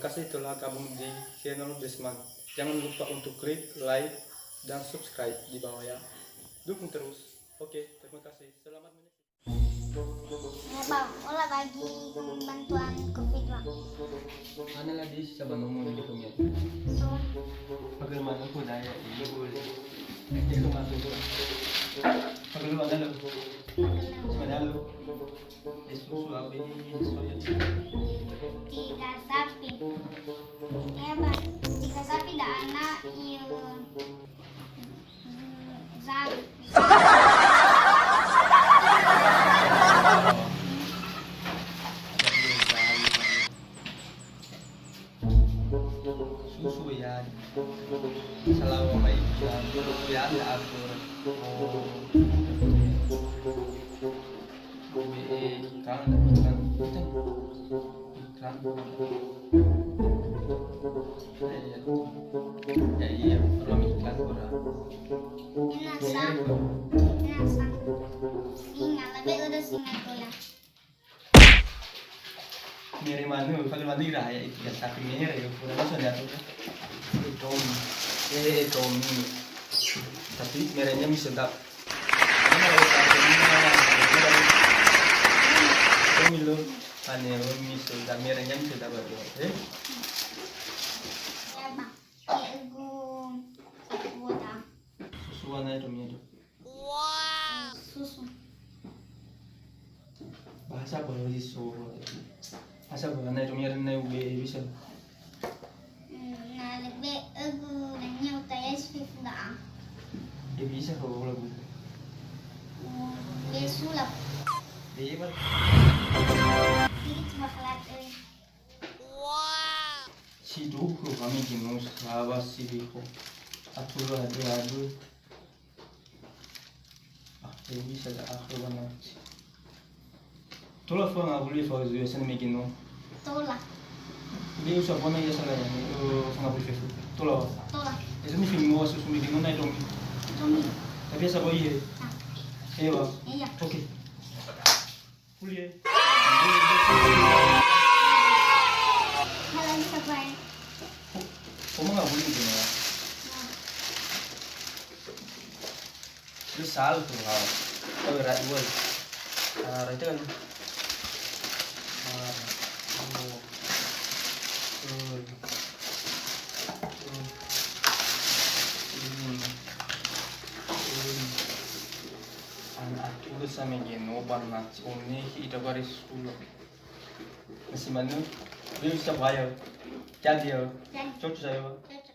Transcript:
kasih telah gabung di channel Desman. Jangan lupa untuk klik like dan subscribe di bawah ya. Dukung terus. Oke, terima kasih. Selamat menyaksikan. Ya bang, olah bagi bantuan COVID bang. Mana lagi sama ngomong di punya? So, Bagaimana aku daya ini boleh? Itu masuk tuh. Bagaimana ada lu? Ada lu? Itu apa ini? Soalnya tiga sapi. Ya bang, tiga sapi dah anak zam. susu ya. Selama mai ya ada atur. Ikan ya iya kalau ikan kurang Binasa, singa, lebih udah singa kuliah. mirip mana kalau mana raya itu ya sapi merah ya kurang masuk ada tuh Tommy tapi merahnya mie sedap Tommy lo aneh mie sedap merahnya mie sedap aja Ya bang, ego wadah susu warna Tommy itu susu. bahasa baru di Solo bahasa baru na Tommy ada na ube bisa Nah lebih ego dan nyauta ya seperti dah. ya bisa kalau lagu Besulap. iya pak Ini cuma kelat si duku kami gimana sahabat si duku atur aduh ya bisa dah aku banget tola fo nggak boleh fo itu biasanya bikin no Tolak, dia usah pona ya salah ya itu nggak boleh fo tola tolak. itu nih film mau susu bikin no naik dong Tommy. tapi asa boy ya Nah, iya iya. oke kuliah Halo bisa bay. kamu nggak boleh gini ya itu salah tuh hal oh berat gue itu kan anak sama gino banget ini kita garis dulu masih mana dia bisa bayar jadi ya Dan cocok saya cocok.